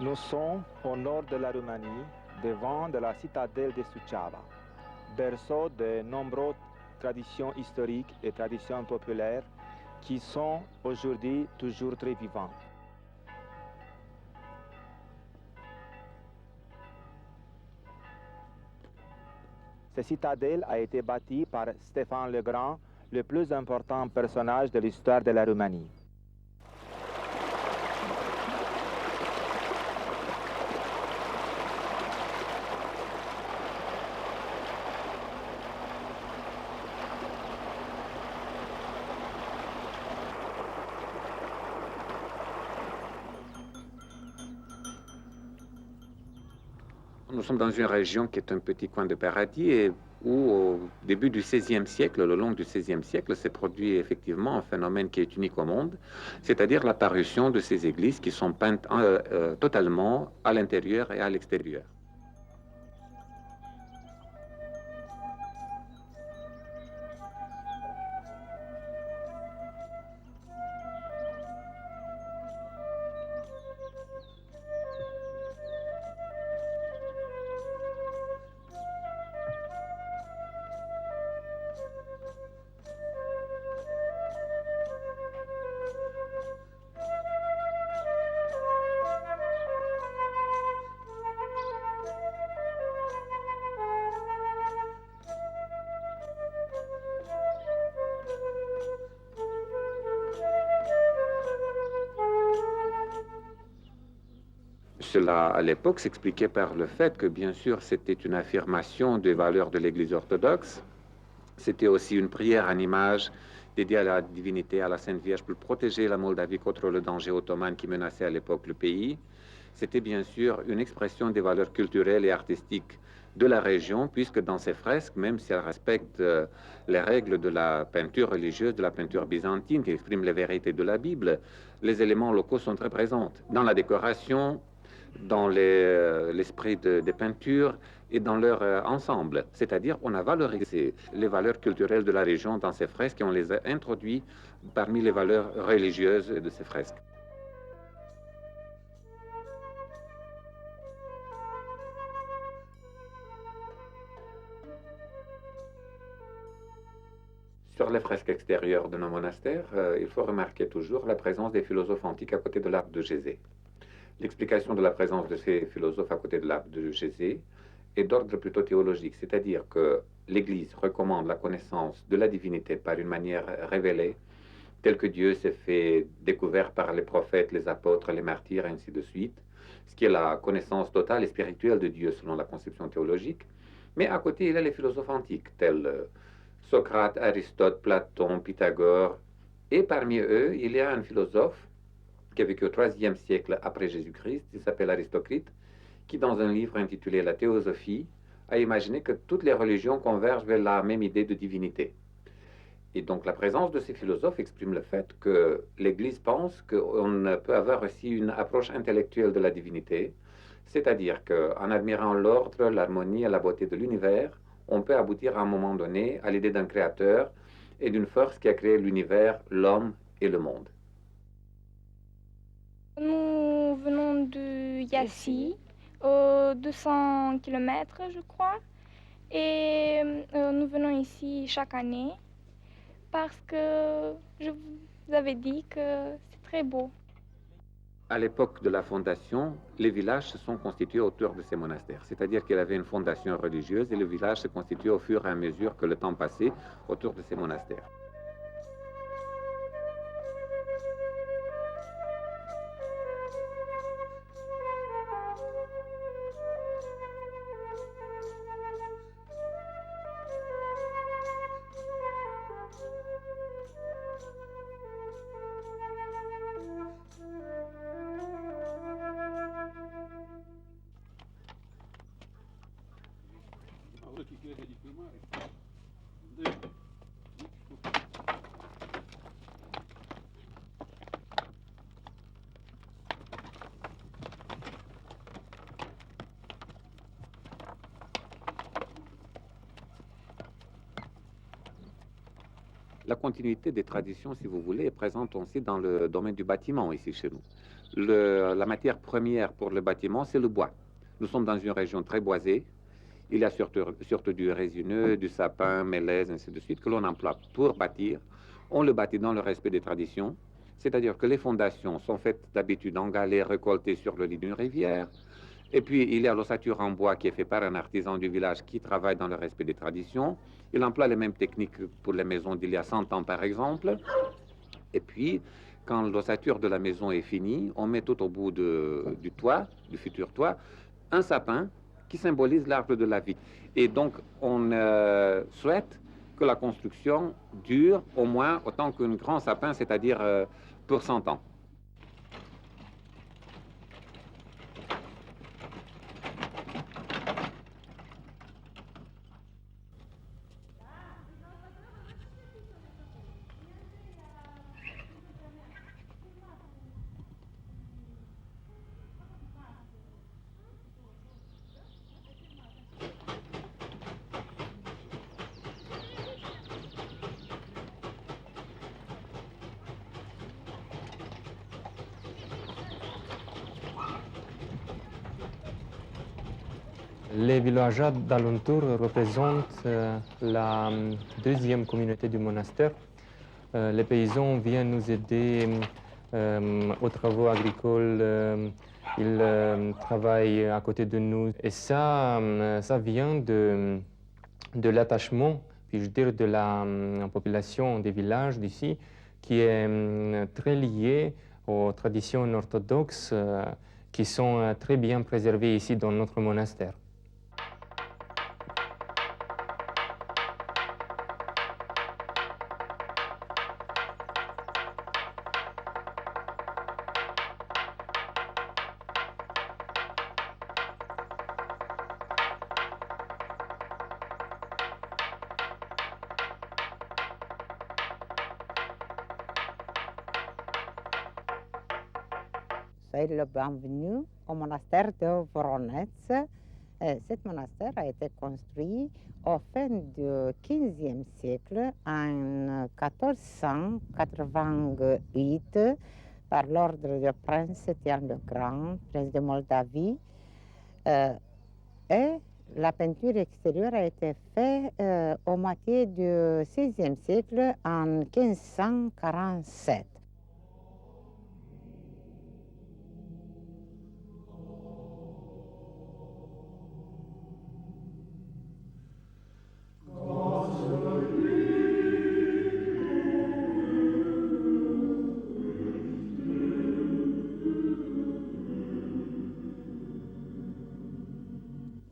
Nous sommes au nord de la Roumanie, devant de la citadelle de Suceava, berceau de nombreuses traditions historiques et traditions populaires qui sont aujourd'hui toujours très vivantes. Cette citadelle a été bâtie par Stéphane le Grand, le plus important personnage de l'histoire de la Roumanie. Nous sommes dans une région qui est un petit coin de paradis et où, au début du XVIe siècle, le long du XVIe siècle, s'est produit effectivement un phénomène qui est unique au monde, c'est-à-dire l'apparition de ces églises qui sont peintes totalement à l'intérieur et à l'extérieur. Cela, à l'époque, s'expliquait par le fait que, bien sûr, c'était une affirmation des valeurs de l'Église orthodoxe. C'était aussi une prière en image dédiée à la divinité, à la Sainte Vierge, pour protéger la Moldavie contre le danger ottoman qui menaçait à l'époque le pays. C'était bien sûr une expression des valeurs culturelles et artistiques de la région, puisque dans ces fresques, même si elles respectent les règles de la peinture religieuse, de la peinture byzantine, qui exprime les vérités de la Bible, les éléments locaux sont très présents. Dans la décoration, dans l'esprit des peintures et dans leur ensemble. C'est-à-dire, on a valorisé les valeurs culturelles de la région dans ces fresques et on les a introduites parmi les valeurs religieuses de ces fresques. Sur les fresques extérieures de nos monastères, il faut remarquer toujours la présence des philosophes antiques à côté de l'arbre de Gésé. L'explication de la présence de ces philosophes à côté de l'arbre de Gésé est d'ordre plutôt théologique, c'est-à-dire que l'Église recommande la connaissance de la divinité par une manière révélée, telle que Dieu s'est fait découvert par les prophètes, les apôtres, les martyrs, et ainsi de suite, ce qui est la connaissance totale et spirituelle de Dieu selon la conception théologique. Mais à côté, il y a les philosophes antiques, tels Socrate, Aristote, Platon, Pythagore, et parmi eux, il y a un philosophe qui a vécu au IIIe siècle après Jésus-Christ, il s'appelle Aristocrite, qui dans un livre intitulé La Théosophie, a imaginé que toutes les religions convergent vers la même idée de divinité. Et donc la présence de ces philosophes exprime le fait que l'Église pense qu'on peut avoir aussi une approche intellectuelle de la divinité, c'est-à-dire qu'en admirant l'ordre, l'harmonie et la beauté de l'univers, on peut aboutir à un moment donné à l'idée d'un créateur et d'une force qui a créé l'univers, l'homme et le monde. Nous venons de Yassi, 200 km, je crois. Et nous venons ici chaque année parce que je vous avais dit que c'est très beau. À l'époque de la fondation, les villages se sont constitués autour de ces monastères. C'est-à-dire qu'il y avait une fondation religieuse et le village se constituait au fur et à mesure que le temps passait autour de ces monastères. La continuité des traditions, si vous voulez, est présente aussi dans le domaine du bâtiment ici chez nous. la matière première pour le bâtiment, c'est le bois. Nous sommes dans une région très boisée. Il y a surtout du résineux, du sapin, mélèze, ainsi de suite, que l'on emploie pour bâtir. On le bâtit dans le respect des traditions, c'est-à-dire que les fondations sont faites d'habitude en galets récoltés sur le lit d'une rivière. Et puis, il y a l'ossature en bois qui est fait par un artisan du village qui travaille dans le respect des traditions. Il emploie les mêmes techniques pour les maisons d'il y a 100 ans, par exemple. Et puis, quand l'ossature de la maison est finie, on met tout au bout du toit, du futur toit, un sapin qui symbolise l'arbre de la vie. Et donc, on souhaite que la construction dure au moins autant qu'un grand sapin, c'est-à-dire pour 100 ans. Les villageois d'alentour représentent la deuxième communauté du monastère. Les paysans viennent nous aider aux travaux agricoles. Ils travaillent à côté de nous. Et ça vient de l'attachement, puis-je dire, de la population des villages d'ici, qui est très liée aux traditions orthodoxes qui sont très bien préservées ici dans notre monastère. Soyez le bienvenu au monastère de Voronezh. Cet monastère a été construit au fin du XVe siècle, en 1488, par l'ordre du prince Étienne le Grand, prince de Moldavie. Et la peinture extérieure a été faite au moitié du XVIe siècle, en 1547.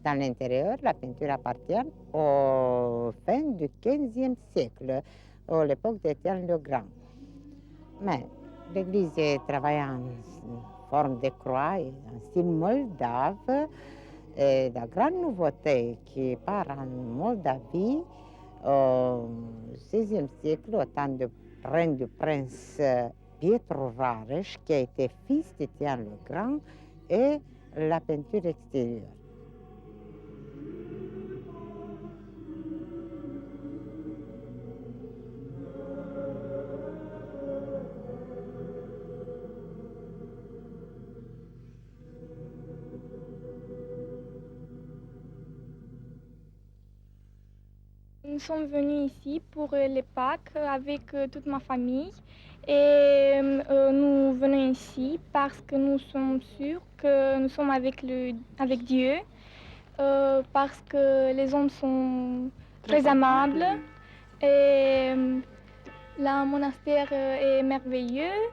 Dans l'intérieur, la peinture appartient au fin du XVe siècle, à l'époque d'Étienne le Grand. Mais l'église est travaillée en forme de croix, en style moldave. Et la grande nouveauté qui part en Moldavie au XVIe siècle, au temps du règne du prince Pietro Rareș, qui a été fils d'Étienne le Grand, et la peinture extérieure. Nous sommes venus ici pour les Pâques avec toute ma famille et nous venons ici parce que nous sommes sûrs que nous sommes avec Dieu, parce que les hommes sont très amables et le monastère est merveilleux,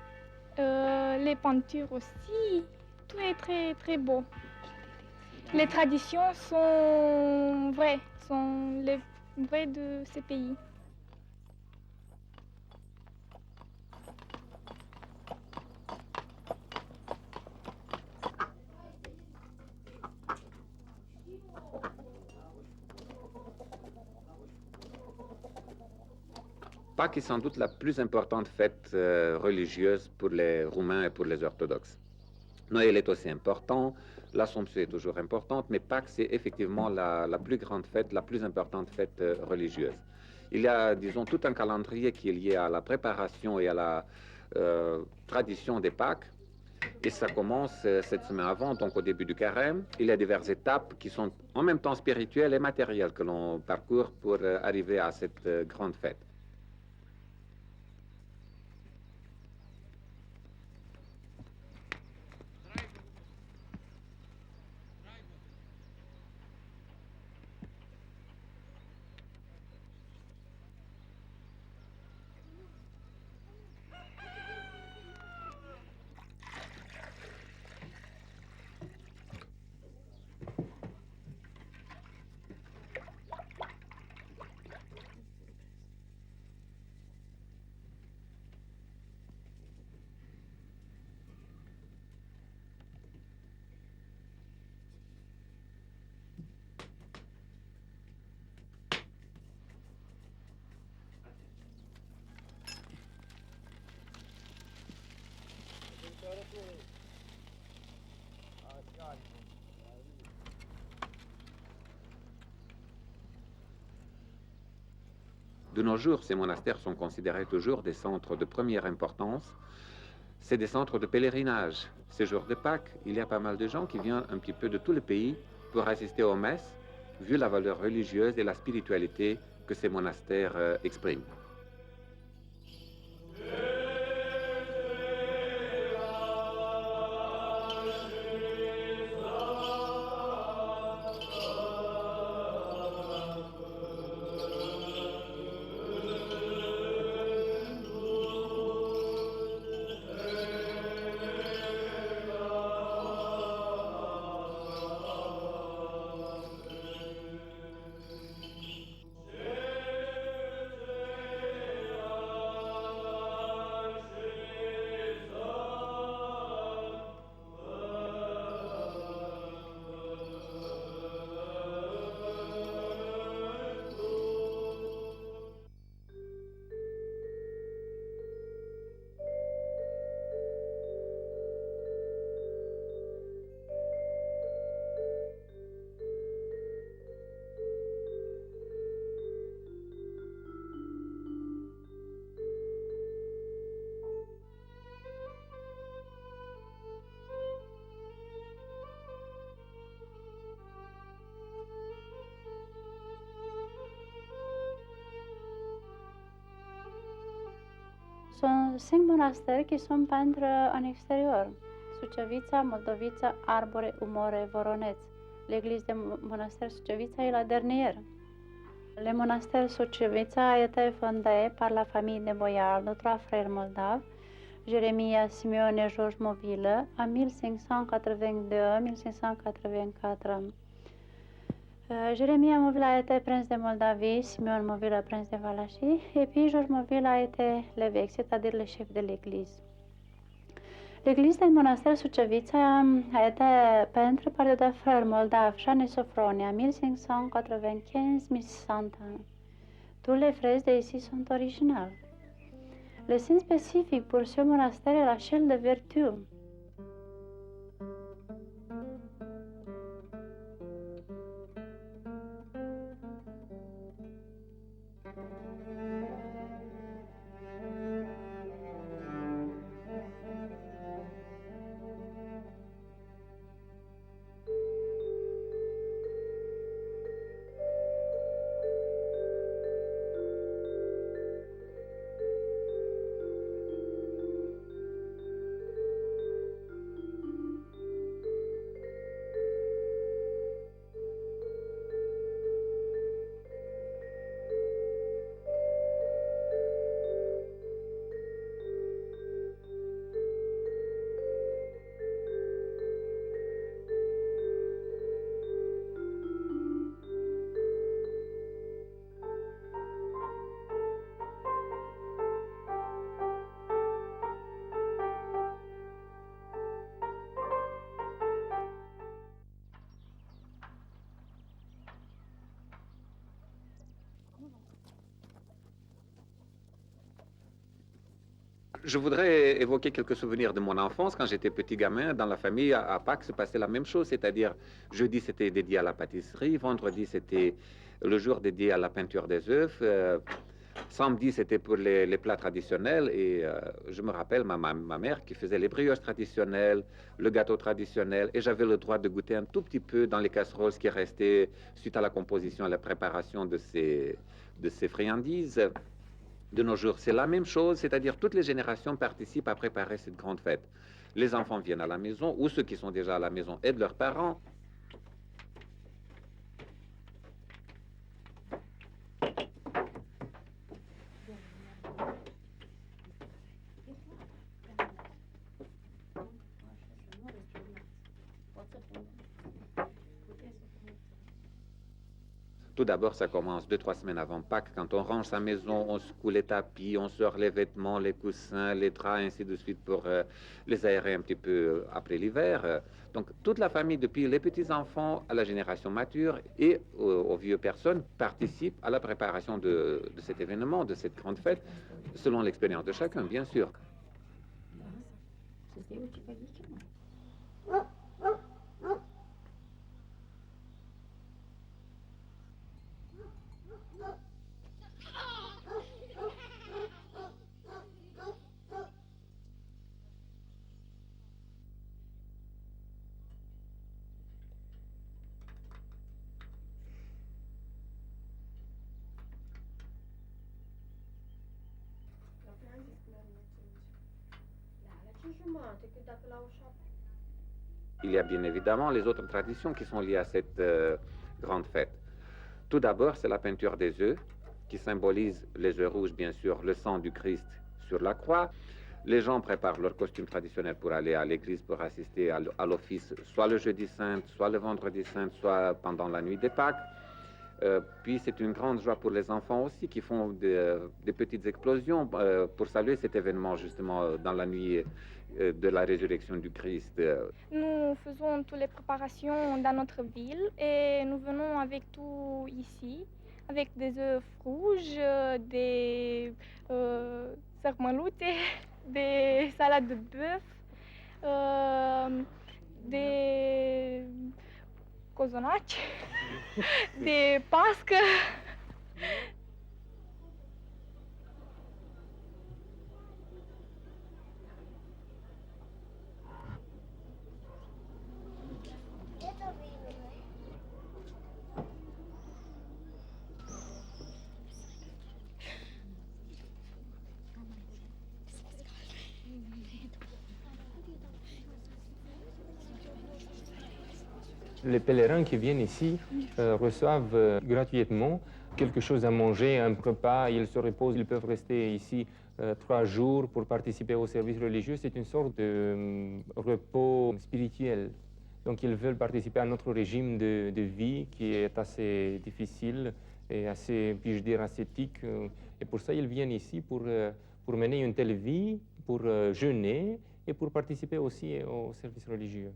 les peintures aussi, tout est très très beau. Les traditions sont vraies, sont les vraies de ces pays. Pâques est sans doute la plus importante fête religieuse pour les Roumains et pour les orthodoxes. Noël est aussi important, l'Assomption est toujours importante, mais Pâques, c'est effectivement la plus grande fête, la plus importante fête religieuse. Il y a, disons, tout un calendrier qui est lié à la préparation et à la tradition des Pâques. Et ça commence cette semaine avant, donc au début du carême. Il y a diverses étapes qui sont en même temps spirituelles et matérielles que l'on parcourt pour arriver à cette grande fête. De nos jours, ces monastères sont considérés toujours des centres de première importance. C'est des centres de pèlerinage. Ces jours de Pâques, il y a pas mal de gens qui viennent un petit peu de tout le pays pour assister aux messes, vu la valeur religieuse et la spiritualité que ces monastères expriment. Sunt 5 monasteri qui sont peintres en extérieur. Sucevița, Moldovița, Arbore, Umore, Voroneț. L'église de monastère Sucevița est la dernière. Le monastère Sucevița a été fondé par la famille de boyards de 3 frères moldaves, Jeremia, Simeon et Georges Moville, en 1582-1584. Jeremia Moville a été prince de Moldavie, Simeon Moville prince de Valachie, et puis Georges Moville a été l'évêque, c'est-à-dire le chef de l'église. L'église du monastère Sucevița a été peinte par les 2 frères moldaves, Jean et Sophronie, en 1595-1601. Tous les fraises d'ici sont originales. Le signe spécifique pour ce monastère est la chaîne de vertu. Je voudrais évoquer quelques souvenirs de mon enfance. Quand j'étais petit gamin, dans la famille, à Pâques, se passait la même chose. C'est-à-dire, jeudi, c'était dédié à la pâtisserie. Vendredi, c'était le jour dédié à la peinture des œufs. Samedi, c'était pour les plats traditionnels et je me rappelle ma mère qui faisait les brioches traditionnelles, le gâteau traditionnel et j'avais le droit de goûter un tout petit peu dans les casseroles ce qui restait suite à la composition et la préparation de ces friandises. De nos jours, c'est la même chose, c'est-à-dire toutes les générations participent à préparer cette grande fête. Les enfants viennent à la maison ou ceux qui sont déjà à la maison aident leurs parents. Tout d'abord, ça commence 2-3 semaines avant Pâques. Quand on range sa maison, on secoue les tapis, on sort les vêtements, les coussins, les draps, ainsi de suite, pour les aérer un petit peu après l'hiver. Donc, toute la famille, depuis les petits-enfants à la génération mature et aux vieux personnes, participe à la préparation de cet événement, de cette grande fête, selon l'expérience de chacun, bien sûr. Il y a bien évidemment les autres traditions qui sont liées à cette grande fête. Tout d'abord, c'est la peinture des œufs, qui symbolise les œufs rouges, bien sûr, le sang du Christ sur la croix. Les gens préparent leur costume traditionnel pour aller à l'église, pour assister à l'office, soit le jeudi saint, soit le vendredi saint, soit pendant la nuit des Pâques. Puis c'est une grande joie pour les enfants aussi qui font des petites explosions pour saluer cet événement justement dans la nuit de la résurrection du Christ. Nous faisons toutes les préparations dans notre ville et nous venons avec tout ici, avec des œufs rouges, des sarmaloutes, des salades de bœuf, des cozonaci, des pasques. Les pèlerins qui viennent ici reçoivent gratuitement quelque chose à manger, un repas, ils se reposent, ils peuvent rester ici 3 jours pour participer au service religieux. C'est une sorte de repos spirituel. Donc ils veulent participer à notre régime de vie qui est assez difficile et assez, puis-je dire, ascétique. Et pour ça, ils viennent ici pour mener une telle vie, pour jeûner et pour participer aussi au service religieux.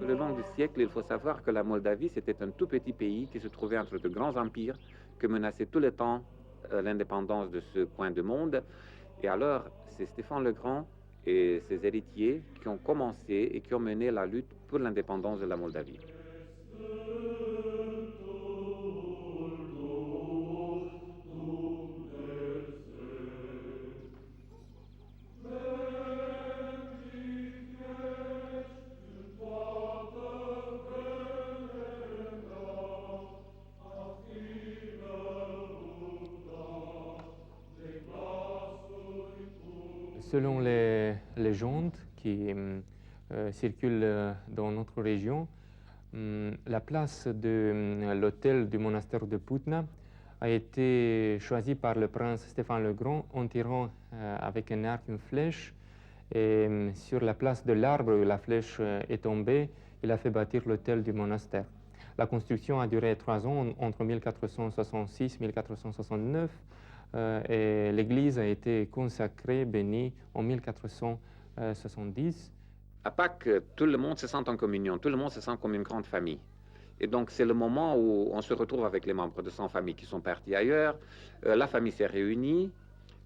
Le long du siècle, il faut savoir que la Moldavie, c'était un tout petit pays qui se trouvait entre de grands empires, que menaçait tout le temps l'indépendance de ce coin du monde. Et alors, c'est Stéphane le Grand et ses héritiers qui ont commencé et qui ont mené la lutte pour l'indépendance de la Moldavie. selon les légendes qui circulent dans notre région, la place de l'hôtel du monastère de Putna a été choisie par le prince Stéphane le Grand en tirant avec un arc une flèche. Et sur la place de l'arbre où la flèche est tombée, il a fait bâtir l'hôtel du monastère. La construction a duré 3 ans, entre 1466 et 1469, et l'église a été consacrée, bénie en 1470. À Pâques, tout le monde se sent en communion, tout le monde se sent comme une grande famille. Et donc c'est le moment où on se retrouve avec les membres de son famille qui sont partis ailleurs, la famille s'est réunie,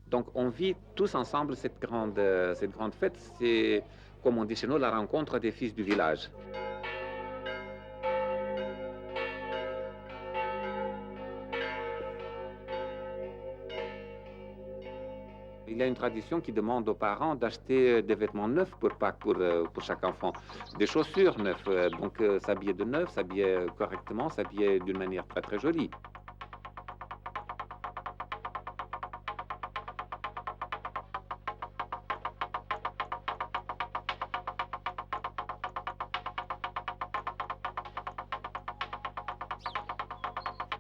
donc on vit tous ensemble cette grande fête. C'est, comme on dit chez nous, la rencontre des fils du village. Il y a une tradition qui demande aux parents d'acheter des vêtements neufs pour Pâques, pour chaque enfant. Des chaussures neuves, donc s'habiller de neuf, s'habiller correctement, s'habiller d'une manière très très jolie.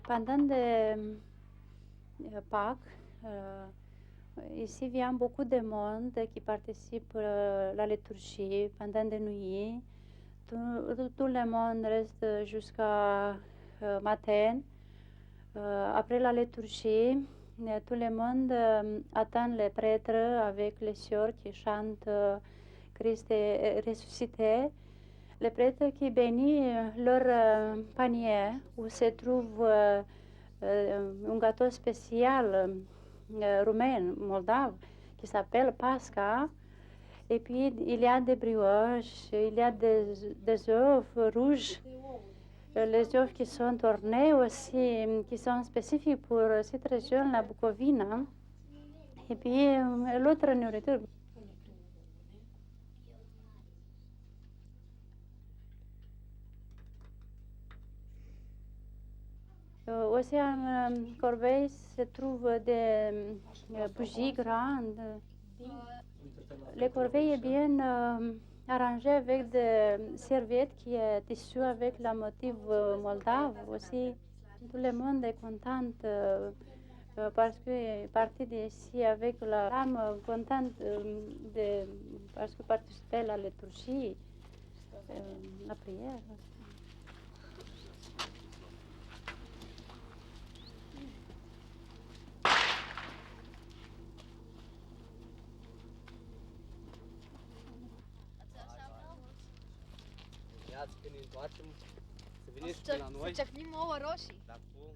Pendant Pâques, ici vient beaucoup de monde qui participe à la liturgie pendant des nuits. Tout le monde reste jusqu'à matin. Après la liturgie, tout le monde attend les prêtres avec les sœurs qui chantent Christ est ressuscité. Les prêtres qui bénissent leur panier où se trouve un gâteau spécial roumain, moldave, qui s'appelle Pasca. Et puis il y a des brioches, il y a des œufs rouges, les œufs qui sont ornés aussi, qui sont spécifiques pour cette région, la Bucovina. Et puis l'autre nourriture. Aussi en corbeille se trouvent des bougies grandes. Les corbeilles est bien arrangées avec des serviettes qui est tissu avec la motif moldave aussi. Tout le monde est content parce qu'il est parti d'ici avec la âme contente parce qu'il participait à la liturgie, la prière. Când ne întoarcem, să veniți pe la noi. Să ceafnim ouă roșii. La foc.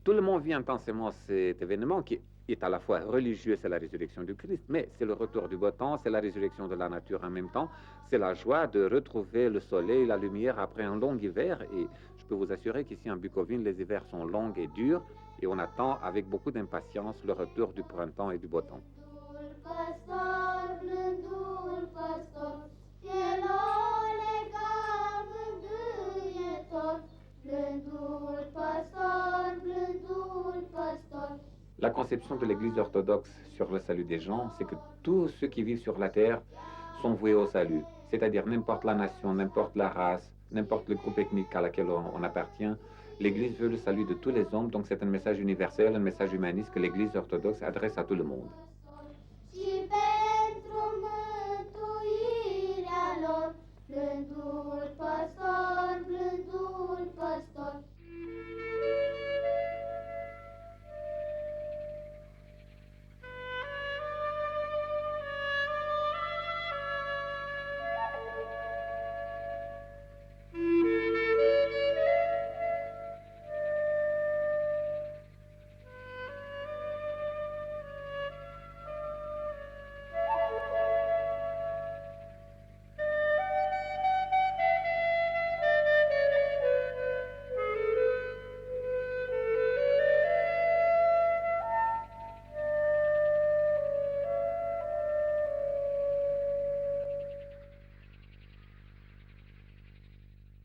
Tout le monde vit intensément cet événement qui est à la fois religieux, c'est la résurrection du Christ, mais c'est le retour du beau temps, c'est la résurrection de la nature en même temps, c'est la joie de retrouver le soleil, la lumière après un long hiver. Et je peux vous assurer qu'ici en Bucovine, les hivers sont longs et durs, et on attend avec beaucoup d'impatience le retour du printemps et du beau temps. La conception de l'Église orthodoxe sur le salut des gens, c'est que tous ceux qui vivent sur la terre sont voués au salut. C'est-à-dire n'importe la nation, n'importe la race, n'importe le groupe ethnique à laquelle on appartient, l'Église veut le salut de tous les hommes, donc c'est un message universel, un message humaniste que l'Église orthodoxe adresse à tout le monde.